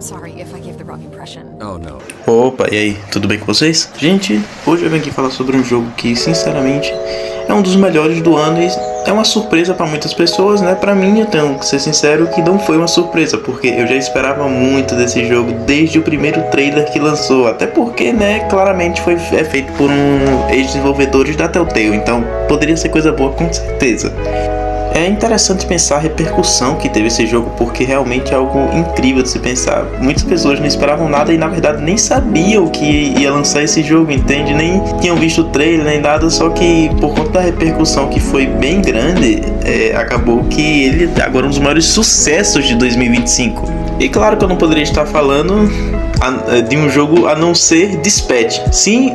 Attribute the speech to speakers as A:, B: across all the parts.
A: Sorry if I gave the wrong impression.
B: Oh, no.
C: Opa, e aí, tudo bem com vocês? Gente, hoje eu venho aqui falar sobre um jogo que, sinceramente, é um dos melhores do ano e é uma surpresa pra muitas pessoas, né? Pra mim, eu tenho que ser sincero que não foi uma surpresa, porque eu já esperava muito desse jogo desde o primeiro trailer que lançou, até porque, né, claramente é feito por ex-desenvolvedores da Telltale, então poderia ser coisa boa com certeza. É interessante pensar a repercussão que teve esse jogo, porque realmente é algo incrível de se pensar. Muitas pessoas não esperavam nada e na verdade nem sabiam que ia lançar esse jogo, entende? Nem tinham visto o trailer nem nada, só que por conta da repercussão que foi bem grande, acabou que ele é agora um dos maiores sucessos de 2025. E claro que eu não poderia estar falando de um jogo a não ser Dispatch. Sim,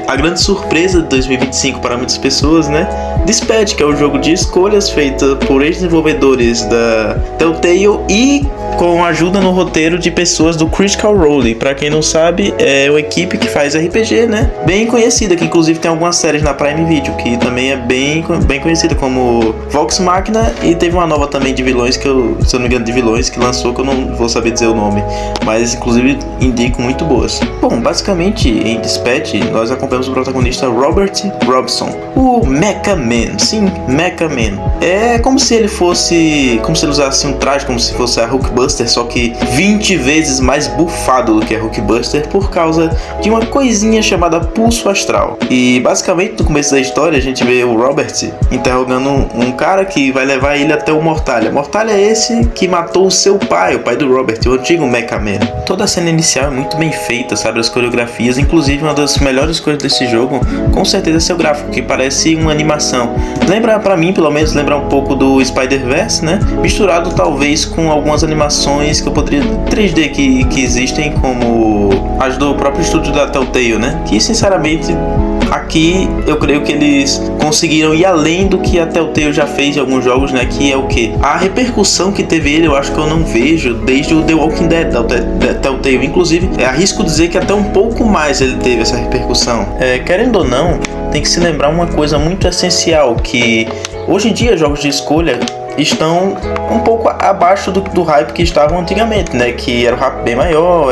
C: a grande surpresa de 2025 para muitas pessoas, né? Dispatch, que é o jogo de escolhas feito por ex-desenvolvedores da Telltale e com ajuda no roteiro de pessoas do Critical Role. Para quem não sabe, é uma equipe que faz RPG, né? Bem conhecida, que inclusive tem algumas séries na Prime Video, que também é bem conhecida, como Vox Machina, e teve uma nova também de vilões, que eu, se eu não me engano, de vilões que lançou, que eu não vou saber dizer o nome, mas inclusive indico muito boas. Bom, basicamente em Dispatch nós acompanhamos o protagonista Robert Robson, o Mecha Man. Sim, Mecha Man. É como se ele usasse um traje como se fosse a Hulkbuster, só que 20 vezes mais bufado do que a Hulkbuster por causa de uma coisinha chamada pulso astral. E basicamente no começo da história a gente vê o Robert interrogando um cara que vai levar ele até o Mortalha. Mortalha é esse que matou o seu pai, o pai do Robert, o antigo Mecha Man. Toda a cena inicial é muito bem feita, sabe, as coreografias, inclusive uma das melhores coisas desse jogo, com certeza é seu gráfico, que parece uma animação. Lembra, pra mim pelo menos, lembra um pouco do Spider-Verse, né, misturado talvez com algumas animações que eu poderia 3D que existem, como as do próprio estúdio da Telltale, né, que sinceramente aqui eu creio que eles conseguiram ir além do que a Telltale já fez em alguns jogos, né? Que é o que? A repercussão que teve ele, eu acho que eu não vejo desde o The Walking Dead da Telltale. Inclusive, arrisco dizer que até um pouco mais ele teve essa repercussão. Querendo ou não, tem que se lembrar uma coisa muito essencial, que hoje em dia jogos de escolha estão um pouco abaixo do hype que estavam antigamente, né? Que era um hype bem maior,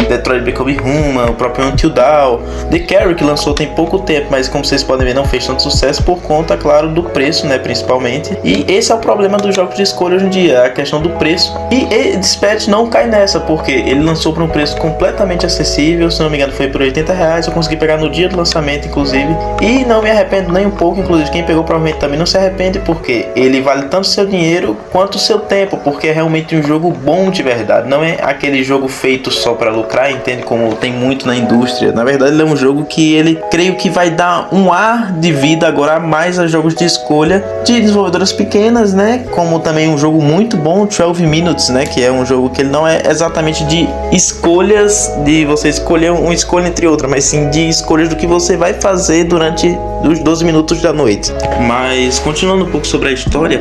C: Detroit Become Human, o próprio Until Dawn, The Carry, que lançou tem pouco tempo, mas como vocês podem ver não fez tanto sucesso por conta, claro, do preço, né? Principalmente. E esse é o problema dos jogos de escolha hoje em dia, a questão do preço. E Dispatch não cai nessa, porque ele lançou por um preço completamente acessível, se não me engano foi por R$80, eu consegui pegar no dia do lançamento, inclusive, e não me arrependo nem um pouco, inclusive quem pegou provavelmente também não se arrepende, porque ele vale tanto seu dinheiro quanto o seu tempo, porque é realmente um jogo bom de verdade, não é aquele jogo feito só para lucrar, entende, como tem muito na indústria. Na verdade ele é um jogo que ele, creio que vai dar um ar de vida agora a mais a jogos de escolha de desenvolvedoras pequenas, né, como também um jogo muito bom, 12 Minutes, né, que é um jogo que ele não é exatamente de escolhas, de você escolher uma escolha entre outra, mas sim de escolhas do que você vai fazer durante os 12 minutos da noite. Mas continuando um pouco sobre a história,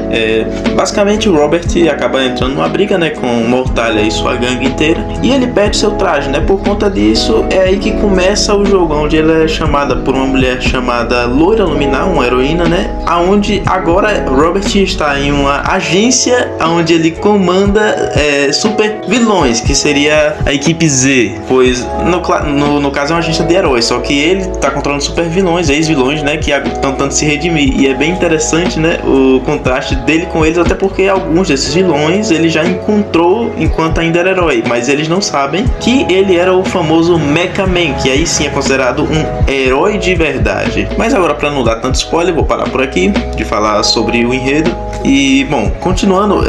C: basicamente o Robert acaba entrando numa briga, né, com Mortalha e sua gangue inteira, e ele perde seu traje, né, por conta disso é aí que começa o jogo, onde ele é chamada por uma mulher chamada Loira Luminar, uma heroína, né, aonde agora Robert está em uma agência onde ele comanda super vilões, que seria a equipe Z, pois no caso é uma agência de heróis, só que ele está controlando super vilões, ex-vilões, né, que estão tentando se redimir, e é bem interessante, né, o contraste dele com eles, até porque alguns desses vilões ele já encontrou enquanto ainda era herói, mas eles não sabem que ele era o famoso Mecha Man, que aí sim é considerado um herói de verdade. Mas agora, para não dar tanto spoiler, vou parar por aqui de falar sobre o enredo. E bom, continuando,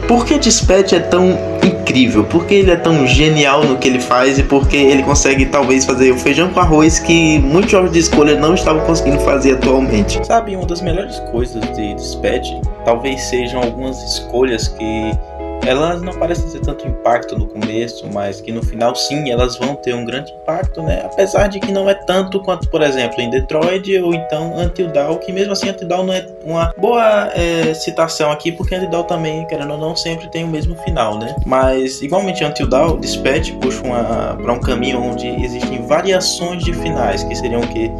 C: por que Dispatch é tão incrível? Por que ele é tão genial no que ele faz e por que ele consegue talvez fazer o feijão com arroz que muitos jogos de escolha não estavam conseguindo fazer atualmente? Sabe, uma das melhores coisas de Dispatch talvez sejam algumas escolhas que elas não parecem ter tanto impacto no começo, mas que no final sim, elas vão ter um grande impacto, né? Apesar de que não é tanto quanto, por exemplo, em Detroit ou então Until Dawn, que mesmo assim Until Dawn não é uma boa citação aqui, porque Until Dawn também, querendo ou não, sempre tem o mesmo final, né? Mas igualmente Until Dawn, Dispatch puxa para um caminho onde existem variações de finais, que seriam o quê?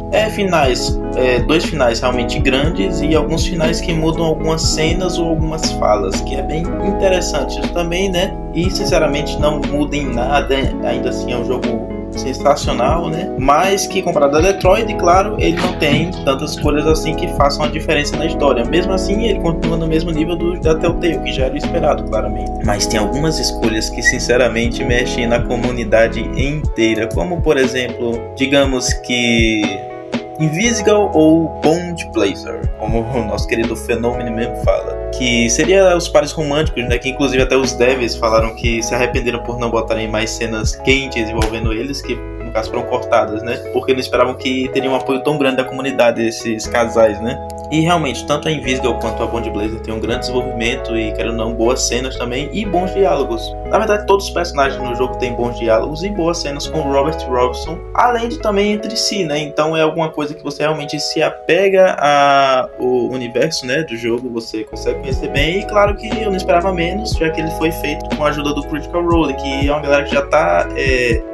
C: Dois finais realmente grandes e alguns finais que mudam algumas cenas ou algumas falas, que é bem interessante. combates também, né? E sinceramente não muda em nada, ainda assim é um jogo sensacional, né? Mas que comparado a Detroit, claro, ele não tem tantas escolhas assim que façam a diferença na história. Mesmo assim, ele continua no mesmo nível da Telltale, que já era esperado, claramente. Mas tem algumas escolhas que sinceramente mexem na comunidade inteira, como por exemplo, digamos que Invisible ou Bond Blazer, como o nosso querido Fenômeno mesmo fala, que seria os pares românticos, né? Que inclusive até os devs falaram que se arrependeram por não botarem mais cenas quentes envolvendo eles, que no caso foram cortadas, né? Porque não esperavam que teriam um apoio tão grande da comunidade esses casais, né? E realmente, tanto a Invisible quanto a Bond Blazer tem um grande desenvolvimento e, querendo ou não, boas cenas também e bons diálogos. Na verdade, todos os personagens no jogo têm bons diálogos e boas cenas com o Robert Robson, além de também entre si, né? Então é alguma coisa que você realmente se apega ao universo, né, do jogo, você consegue conhecer bem. E claro que eu não esperava menos, já que ele foi feito com a ajuda do Critical Role, que é uma galera que já tá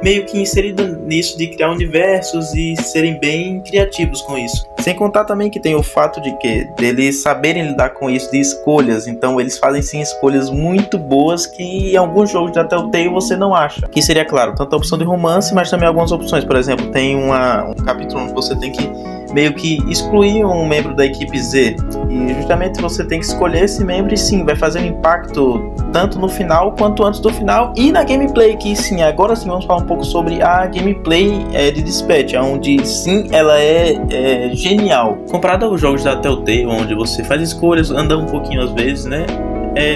C: meio que inserida nisso de criar universos e serem bem criativos com isso. Sem contar também que tem o fato de que deles saberem lidar com isso de escolhas, então eles fazem sim escolhas muito boas que em alguns jogos da Telltale você não acha. Que seria, claro, tanto a opção de romance, mas também algumas opções. Por exemplo, tem um capítulo onde você tem que meio que excluir um membro da equipe Z, e justamente você tem que escolher esse membro, e sim, vai fazer um impacto tanto no final quanto antes do final e na gameplay, que sim, agora sim vamos falar um pouco sobre a gameplay de Dispatch, onde sim, ela é genial. Comparado aos jogos da Telltale, onde você faz escolhas, anda um pouquinho às vezes, né?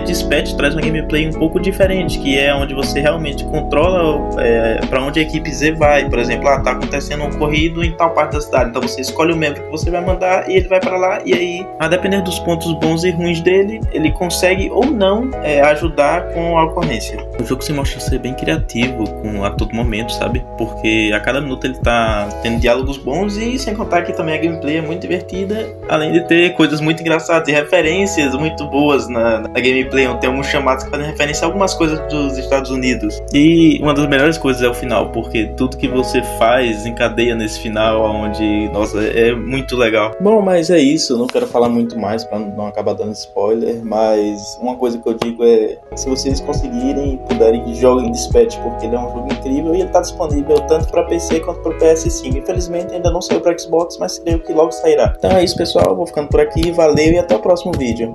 C: Dispatch traz uma gameplay um pouco diferente, que é onde você realmente controla para onde a equipe Z vai. Por exemplo, tá acontecendo um ocorrido em tal parte da cidade, então você escolhe o membro que você vai mandar e ele vai para lá, e aí, a depender dos pontos bons e ruins dele, ele consegue ou não ajudar com a ocorrência. O jogo se mostra ser bem criativo a todo momento, sabe? Porque a cada minuto ele tá tendo diálogos bons, e sem contar que também a gameplay é muito divertida, além de ter coisas muito engraçadas e referências muito boas na gameplay, onde tem alguns chamados que fazem referência a algumas coisas dos Estados Unidos. E uma das melhores coisas é o final, porque tudo que você faz encadeia nesse final, onde, nossa, é muito legal. Bom, mas é isso, eu não quero falar muito mais pra não acabar dando spoiler, mas uma coisa que eu digo é, se vocês conseguirem e puderem, joguem Dispatch, porque ele é um jogo incrível e ele tá disponível tanto pra PC quanto pra PS5. Infelizmente ainda não saiu pra Xbox, mas creio que logo sairá. Então é isso, pessoal, vou ficando por aqui, valeu e até o próximo vídeo.